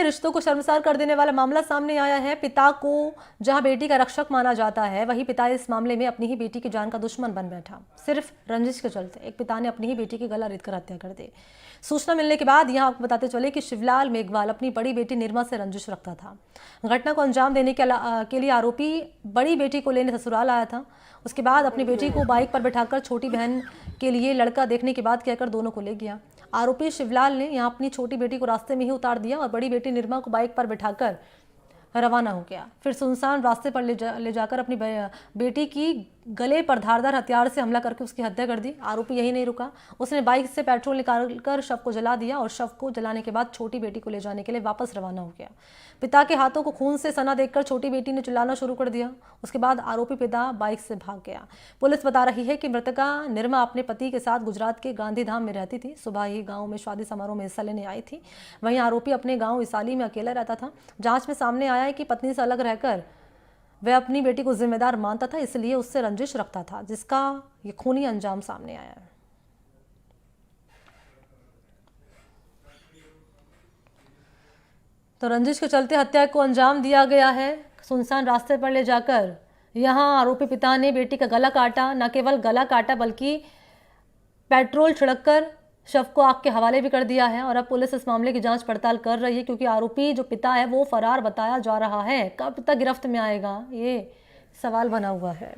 रिश्तों को शर्मसार कर देने वाला मामला सामने आया है। पिता को जहां बेटी का रक्षक माना जाता है, वहीं पिता इस मामले में अपनी ही बेटी की जान का दुश्मन बन बैठा। सिर्फ रंजिश के चलते एक पिता ने अपनी ही बेटी की गला रेतकर हत्या कर दी। सूचना मिलने के बाद यहां आपको बताते चले कि शिवलाल मेघवाल अपनी बड़ी बेटी निर्मा से रंजिश रखता था। घटना को अंजाम देने के लिए आरोपी बड़ी बेटी को लेने ससुराल आया था। उसके बाद अपनी बेटी को बाइक पर बैठाकर छोटी बहन के लिए लड़का देखने की बात कहकर दोनों को ले गया। आरोपी शिवलाल ने यहां अपनी छोटी बेटी को रास्ते में ही उतार दिया और बड़ी बेटी निर्मा को बाइक पर बैठाकर रवाना हो गया। फिर सुनसान रास्ते पर ले जाकर अपनी बेटी की गले पर धारदार हथियार से हमला करके उसकी हत्या कर दी। आरोपी यही नहीं रुका, उसने बाइक से पेट्रोल निकालकर शव को जला दिया और शव को जलाने के बाद छोटी बेटी को ले जाने के लिए वापस रवाना हो गया। पिता के हाथों को खून से सना देखकर छोटी बेटी ने चिल्लाना शुरू कर दिया। उसके बाद आरोपी पिता बाइक से भाग गया। पुलिस बता रही है कि मृतका निर्मा अपने पति के साथ गुजरात के गांधीधाम में रहती थी। सुबह ही गाँव में शादी समारोह में हिस्सा लेने आई थी। वहीं आरोपी अपने गाँव इसाली में अकेला रहता था। जांच में सामने आया है कि पत्नी से अलग रहकर वह अपनी बेटी को जिम्मेदार मानता था, इसलिए उससे रंजिश रखता था, जिसका ये खूनी अंजाम सामने आया है। तो रंजिश के चलते हत्या को अंजाम दिया गया है। सुनसान रास्ते पर ले जाकर यहां आरोपी पिता ने बेटी का गला काटा। न केवल गला काटा बल्कि पेट्रोल छिड़ककर शव को आग के हवाले भी कर दिया है। और अब पुलिस इस मामले की जांच पड़ताल कर रही है, क्योंकि आरोपी जो पिता है वो फरार बताया जा रहा है। कब तक गिरफ्त में आएगा, ये सवाल बना हुआ है।